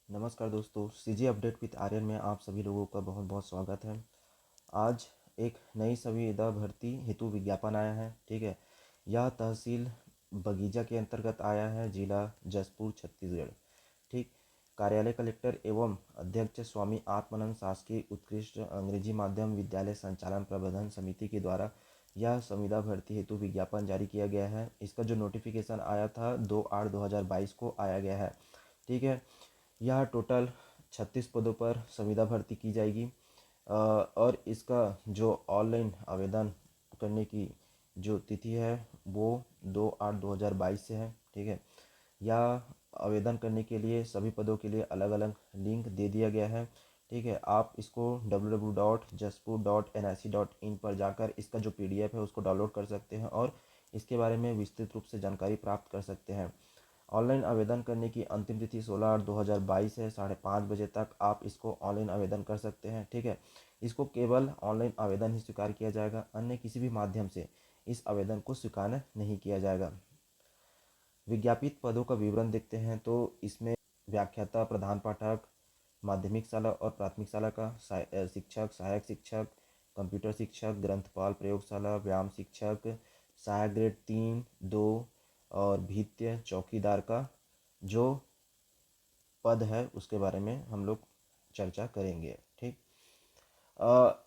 नमस्कार दोस्तों, CG update with Aryan में आप सभी लोगों का बहुत बहुत स्वागत है। आज एक नई संविदा भर्ती हेतु विज्ञापन आया है। ठीक है, यह तहसील बगीचा के अंतर्गत आया है, जिला जसपुर, छत्तीसगढ़। ठीक, कार्यालय कलेक्टर एवं अध्यक्ष स्वामी आत्मानंद शासकीय उत्कृष्ट अंग्रेजी माध्यम विद्यालय संचालन प्रबंधन समिति के द्वारा यह संविदा भर्ती हेतु विज्ञापन जारी किया गया है। इसका जो नोटिफिकेशन आया था 2/8/2022 को आया गया है। ठीक है, यह टोटल 36 पदों पर संविदा भर्ती की जाएगी और इसका जो ऑनलाइन आवेदन करने की जो तिथि है वो 2/8/2022 से है। ठीक है, यह आवेदन करने के लिए सभी पदों के लिए अलग अलग लिंक दे दिया गया है। ठीक है, आप इसको www.jaspur.nic.in पर जाकर इसका जो PDF है उसको डाउनलोड कर सकते हैं और इसके बारे में विस्तृत रूप से जानकारी प्राप्त कर सकते हैं। ऑनलाइन आवेदन करने की अंतिम तिथि 16/8/2022 है। 5:30 बजे तक आप इसको ऑनलाइन आवेदन कर सकते हैं। ठीक है, इसको केवल ऑनलाइन आवेदन ही स्वीकार किया जाएगा, अन्य किसी भी माध्यम से इस आवेदन को स्वीकार नहीं किया जाएगा। विज्ञापित पदों का विवरण देखते हैं तो इसमें व्याख्याता, प्रधान पाठक, माध्यमिक शाला और प्राथमिक शाला का शिक्षक, सहायक शिक्षक, कंप्यूटर शिक्षक, ग्रंथपाल, प्रयोगशाला, व्यायाम शिक्षक, सहायक ग्रेड 3, 2 और भित्य चौकीदार का जो पद है उसके बारे में हम लोग चर्चा करेंगे। ठीक,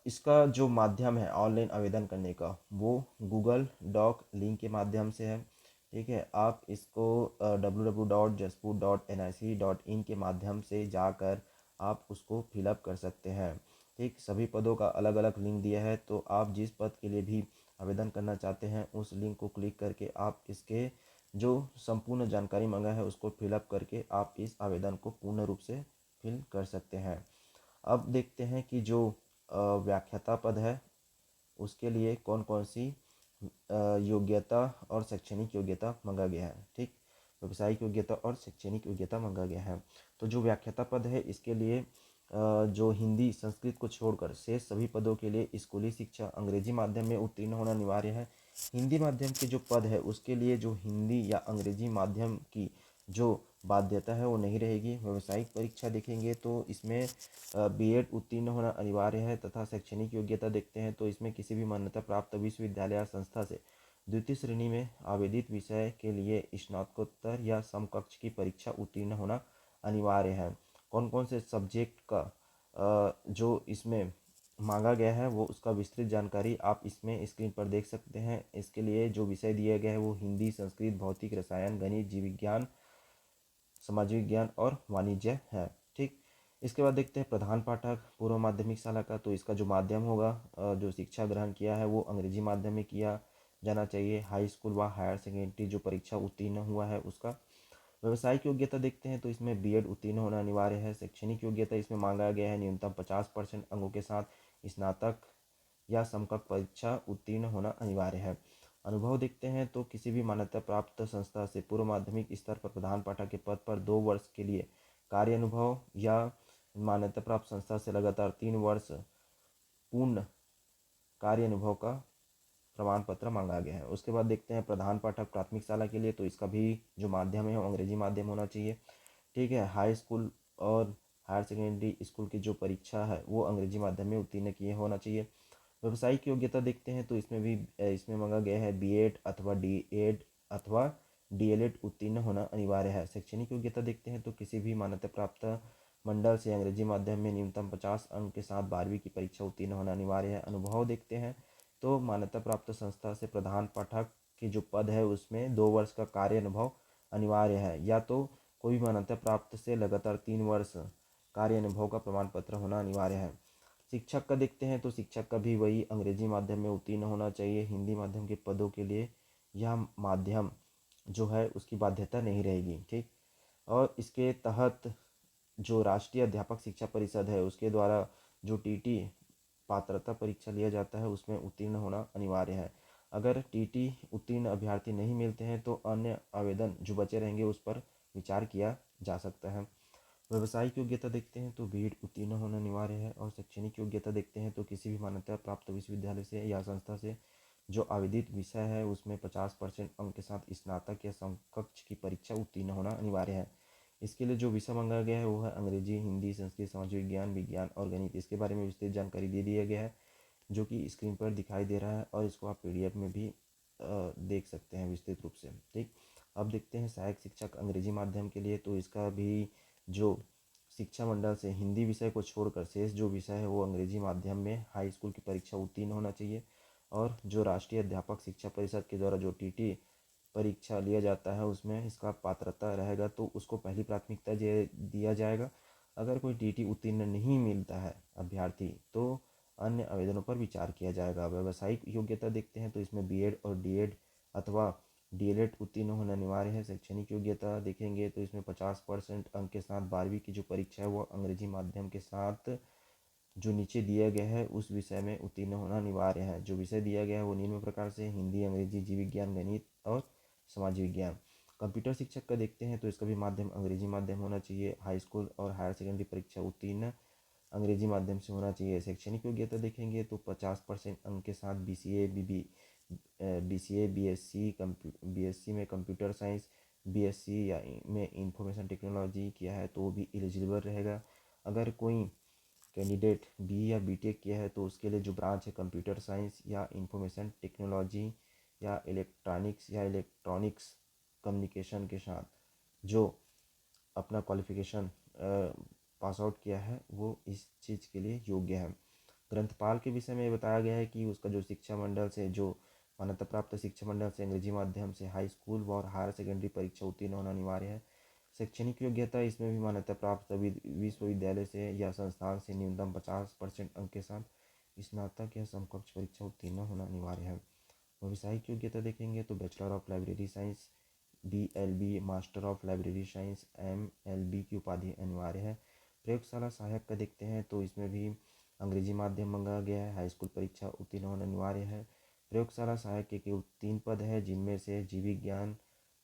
इसका जो माध्यम है ऑनलाइन आवेदन करने का वो गूगल डॉक लिंक के माध्यम से है। ठीक है, आप इसको www.jaspur.nic.in के माध्यम से जाकर आप उसको फिलअप कर सकते हैं। ठीक, सभी पदों का अलग अलग लिंक दिया है, तो आप जिस पद के लिए भी आवेदन करना चाहते हैं उस लिंक को क्लिक करके आप इसके जो संपूर्ण जानकारी मांगा है उसको फिलअप करके आप इस आवेदन को पूर्ण रूप से फिल कर सकते हैं। अब देखते हैं कि जो व्याख्याता पद है उसके लिए कौन कौन सी योग्यता और शैक्षणिक योग्यता मांगा गया है। ठीक, व्यावसायिक योग्यता और शैक्षणिक योग्यता मांगा गया है। तो जो व्याख्याता पद है इसके लिए जो हिंदी संस्कृत को छोड़कर शेष सभी पदों के लिए स्कूली शिक्षा अंग्रेजी माध्यम में उत्तीर्ण होना अनिवार्य है। हिंदी माध्यम के जो पद है उसके लिए जो हिंदी या अंग्रेजी माध्यम की जो बाध्यता है वो नहीं रहेगी। व्यावसायिक परीक्षा देखेंगे तो इसमें B.Ed उत्तीर्ण होना अनिवार्य है तथा शैक्षणिक योग्यता देखते हैं तो इसमें किसी भी मान्यता प्राप्त विश्वविद्यालय या संस्था से द्वितीय श्रेणी में आवेदित विषय के लिए स्नातकोत्तर या समकक्ष की परीक्षा उत्तीर्ण होना अनिवार्य है। कौन कौन से सब्जेक्ट का जो इसमें मांगा गया है वो उसका विस्तृत जानकारी आप इसमें स्क्रीन पर देख सकते हैं। इसके लिए जो विषय दिया गया है वो हिंदी, संस्कृत, भौतिक, रसायन, गणित, जीव विज्ञान, समाज विज्ञान और वाणिज्य है। ठीक, इसके बाद देखते हैं प्रधान पाठक पूर्व माध्यमिक शाला का। तो इसका जो माध्यम होगा जो शिक्षा ग्रहण किया है वो अंग्रेजी माध्यम में किया जाना चाहिए। हाई स्कूल व हायर सेकेंडरी जो परीक्षा उत्तीर्ण हुआ है उसका। व्यवसायिक योग्यता देखते हैं तो इसमें B.Ed उत्तीर्ण होना अनिवार्य है। शैक्षणिक योग्यता इसमें मांगा गया है न्यूनतम 50% अंकों के साथ स्नातक या समकक्ष परीक्षा उत्तीर्ण होना अनिवार्य है। अनुभव देखते हैं तो किसी भी मान्यता प्राप्त संस्था से पूर्व माध्यमिक स्तर पर प्रधान पाठक के पद पर 2 वर्ष के लिए कार्य अनुभव या मान्यता प्राप्त संस्था से लगातार 3 वर्ष पूर्ण कार्य अनुभव का प्रमाण पत्र मांगा गया है। उसके बाद देखते हैं प्रधान पाठक प्राथमिक शाला के लिए। तो इसका भी जो माध्यम है वो अंग्रेजी माध्यम होना चाहिए। ठीक है, हाई स्कूल और हायर सेकेंडरी स्कूल की जो परीक्षा है वो अंग्रेजी माध्यम में उत्तीर्ण किए होना चाहिए। व्यावसायिक योग्यता देखते हैं तो इसमें मांगा गया है B.Ed अथवा D.Ed अथवा D.LED उत्तीर्ण होना अनिवार्य है। शैक्षणिक योग्यता देखते हैं तो किसी भी मान्यता प्राप्त मंडल से अंग्रेजी माध्यम में न्यूनतम 50 अंक के साथ 12वीं की परीक्षा उत्तीर्ण होना अनिवार्य है। अनुभव देखते हैं तो मान्यता प्राप्त संस्था से प्रधान पाठक की जो पद है उसमें 2 वर्ष का कार्य अनुभव अनिवार्य है, या तो कोई भी मान्यता प्राप्त से लगातार 3 वर्ष कार्य अनुभव का प्रमाण पत्र होना अनिवार्य है। शिक्षक का देखते हैं तो शिक्षक का भी वही अंग्रेजी माध्यम में उत्तीर्ण होना चाहिए। हिंदी माध्यम के पदों के लिए यह माध्यम जो है उसकी बाध्यता नहीं रहेगी। ठीक, और इसके तहत जो राष्ट्रीय अध्यापक शिक्षा परिषद है उसके द्वारा जो TT पात्रता परीक्षा लिया जाता है उसमें उत्तीर्ण होना अनिवार्य है। अगर TT उत्तीर्ण अभ्यर्थी नहीं मिलते हैं तो अन्य आवेदन जो बचे रहेंगे उस पर विचार किया जा सकता है। व्यावसायिक योग्यता देखते हैं तो B.Ed उत्तीर्ण होना अनिवार्य है। और शैक्षणिक योग्यता देखते हैं तो किसी भी मान्यता प्राप्त विश्वविद्यालय से या संस्था से जो आवेदित विषय है उसमें 50% अंक के साथ स्नातक या समकक्ष की परीक्षा उत्तीर्ण होना अनिवार्य है। इसके लिए जो विषय मांगा गया है वो है अंग्रेजी, हिंदी, संस्कृत, समाज विज्ञान, विज्ञान और गणित। इसके बारे में विस्तृत जानकारी दे दिया गया है जो कि स्क्रीन पर दिखाई दे रहा है, और इसको आप पीडीएफ में भी देख सकते हैं विस्तृत रूप से। ठीक, अब देखते हैं सहायक शिक्षक अंग्रेजी माध्यम के लिए। तो इसका भी जो शिक्षा मंडल से हिंदी विषय को छोड़कर शेष जो विषय है वो अंग्रेजी माध्यम में हाई स्कूल की परीक्षा उत्तीर्ण होना चाहिए। और जो राष्ट्रीय अध्यापक शिक्षा परिषद के द्वारा जो टीटी परीक्षा लिया जाता है उसमें इसका पात्रता रहेगा तो उसको पहली प्राथमिकता दिया जाएगा। अगर कोई टीटी उत्तीर्ण नहीं मिलता है अभ्यर्थी तो अन्य आवेदनों पर विचार किया जाएगा। व्यावसायिक योग्यता देखते हैं तो इसमें बीएड और डीएड अथवा डीएलएड उत्तीर्ण होना अनिवार्य है। शैक्षणिक योग्यता देखेंगे तो इसमें 50% अंक के साथ 12वीं की जो परीक्षा है वो अंग्रेजी माध्यम के साथ जो नीचे दिया गया है उस विषय में उत्तीर्ण होना अनिवार्य है। जो विषय दिया गया है वो निम्न प्रकार से हिंदी, अंग्रेजी, जीव विज्ञान, गणित और समाज विज्ञान। कंप्यूटर शिक्षक का देखते हैं तो इसका भी माध्यम अंग्रेजी माध्यम होना चाहिए। हाई स्कूल और हायर सेकेंडरी परीक्षा उत्तीर्ण अंग्रेजी माध्यम से होना चाहिए। शैक्षणिक योग्यता देखेंगे तो 50% अंक के साथ बीसीए, बीएससी में कंप्यूटर साइंस, बीएससी या में इंफॉर्मेशन टेक्नोलॉजी किया है तो वो भी एलिजिबल रहेगा। अगर कोई कैंडिडेट बी या बीटेक किया है तो उसके लिए जो ब्रांच है कंप्यूटर साइंस या इंफॉर्मेशन टेक्नोलॉजी या इलेक्ट्रॉनिक्स कम्युनिकेशन के साथ जो अपना क्वालिफिकेशन पास आउट किया है वो इस चीज़ के लिए योग्य है। ग्रंथपाल के विषय में बताया गया है कि उसका जो शिक्षा मंडल से जो मान्यता प्राप्त शिक्षा मंडल से अंग्रेजी माध्यम से हाई स्कूल और हायर सेकेंडरी परीक्षा उत्तीर्ण होना अनिवार्य है। शैक्षणिक योग्यता इसमें भी मान्यता प्राप्त सभी विश्वविद्यालय से या संस्थान से न्यूनतम 50% अंक के साथ स्नातक या समकक्ष परीक्षा उत्तीर्ण होना अनिवार्य है। व्यावसायिक योग्यता देखेंगे तो bachelor of library science, BLB, master of library science, MLB की उपाधि अनिवार्य है। प्रयोगशाला सहायक का देखते हैं तो इसमें भी अंग्रेजी माध्यम मंगा गया है। हाई स्कूल परीक्षा उत्तीर्ण होना अनिवार्य है। प्रयोगशाला सहायक के केवल 3 पद है जिनमें से जीव विज्ञान,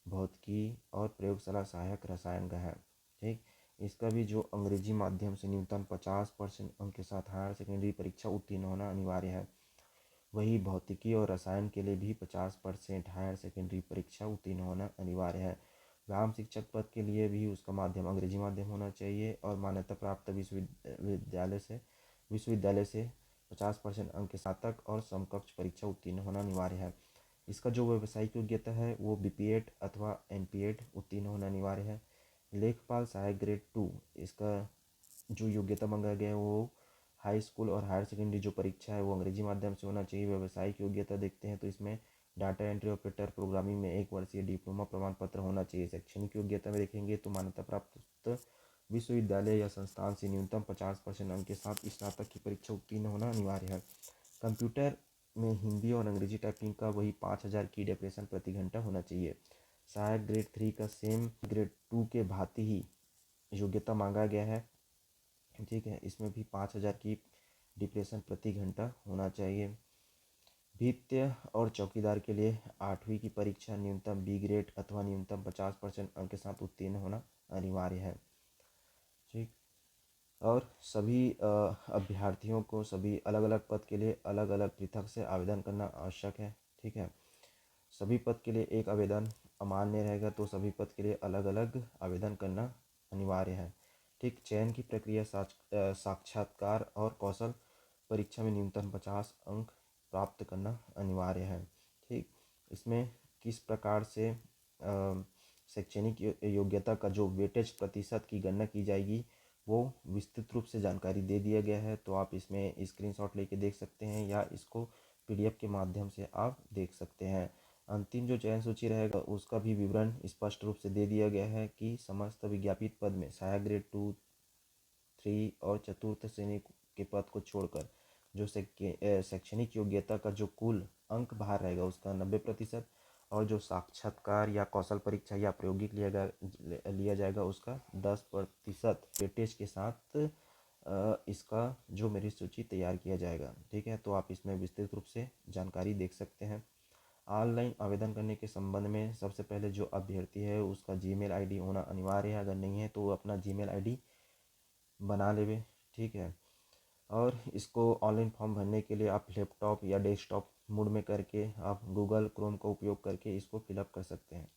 भौतिकी और प्रयोगशाला सहायक रसायन का है। ठीक, इसका भी जो अंग्रेजी माध्यम से न्यूनतम 50% अंक के साथ हायर सेकेंडरी परीक्षा उत्तीर्ण होना अनिवार्य है। वही भौतिकी और रसायन के लिए भी 50% हायर सेकेंडरी परीक्षा उत्तीर्ण होना अनिवार्य है। ग्राम शिक्षक पद के लिए भी उसका माध्यम अंग्रेजी माध्यम होना चाहिए और मान्यता प्राप्त विश्वविद्यालय से 50% अंक के स्नातक और समकक्ष परीक्षा उत्तीर्ण होना अनिवार्य है। इसका जो व्यावसायिक योग्यता है वो बीपीएड अथवा एमपीएड उत्तीर्ण होना अनिवार्य है। लेखपाल सहायक ग्रेड 2 इसका जो योग्यता मांगा गया है वो हाई स्कूल और हायर सेकेंडरी जो परीक्षा है वो अंग्रेजी माध्यम से होना चाहिए। व्यावसायिक योग्यता देखते हैं तो इसमें डाटा एंट्री ऑपरेटर प्रोग्रामिंग में 1 वर्षीय डिप्लोमा प्रमाण पत्र होना चाहिए। शैक्षणिक योग्यता में देखेंगे तो मान्यता प्राप्त विश्वविद्यालय या संस्थान से न्यूनतम 50% अंक के साथ स्नातक की परीक्षा उत्तीर्ण होना अनिवार्य है। कंप्यूटर में हिंदी और अंग्रेजी टाइपिंग का वही 5000 की डेप्रेशन प्रति घंटा होना चाहिए। सहायक ग्रेड 3 का सेम ग्रेड 2 के भांति ही योग्यता मांगा गया है। ठीक है, इसमें भी 5000 की डिप्रेशन प्रति घंटा होना चाहिए। भृत्य और चौकीदार के लिए 8वीं की परीक्षा न्यूनतम बी ग्रेड अथवा न्यूनतम 50% अंक के साथ उत्तीर्ण होना अनिवार्य है। ठीक, और सभी अभ्यर्थियों को सभी अलग अलग पद के लिए अलग अलग पृथक से आवेदन करना आवश्यक है। ठीक है, सभी पद के लिए एक आवेदन अमान्य रहेगा तो सभी पद के लिए अलग अलग आवेदन करना अनिवार्य है। ठीक, चयन की प्रक्रिया साक्षात्कार और कौशल परीक्षा में न्यूनतम 50 अंक प्राप्त करना अनिवार्य है। ठीक, इसमें किस प्रकार से शैक्षणिक योग्यता का जो वेटेज प्रतिशत की गणना की जाएगी वो विस्तृत रूप से जानकारी दे दिया गया है। तो आप इसमें स्क्रीनशॉट लेके देख सकते हैं या इसको पीडीएफ के माध्यम से आप देख सकते हैं। अंतिम जो चयन सूची रहेगा उसका भी विवरण स्पष्ट रूप से दे दिया गया है कि समस्त विज्ञापित पद में सहायक ग्रेड 2, 3 और चतुर्थ श्रेणी के पद को छोड़कर जो शैक्षणिक योग्यता का जो कुल अंक बाहर रहेगा उसका 90% और जो साक्षात्कार या कौशल परीक्षा या प्रायोगिक लिया जाएगा उसका 10% वेटेज के साथ इसका जो मेरिट सूची तैयार किया जाएगा। ठीक है, तो आप इसमें विस्तृत रूप से जानकारी देख सकते हैं। ऑनलाइन आवेदन करने के संबंध में सबसे पहले जो अभ्यर्थी है उसका जीमेल आईडी होना अनिवार्य है। अगर नहीं है तो वो अपना जीमेल आईडी बना लेवे। ठीक है, और इसको ऑनलाइन फॉर्म भरने के लिए आप लैपटॉप या डेस्कटॉप मोड में करके आप गूगल क्रोम का उपयोग करके इसको फिलअप कर सकते हैं।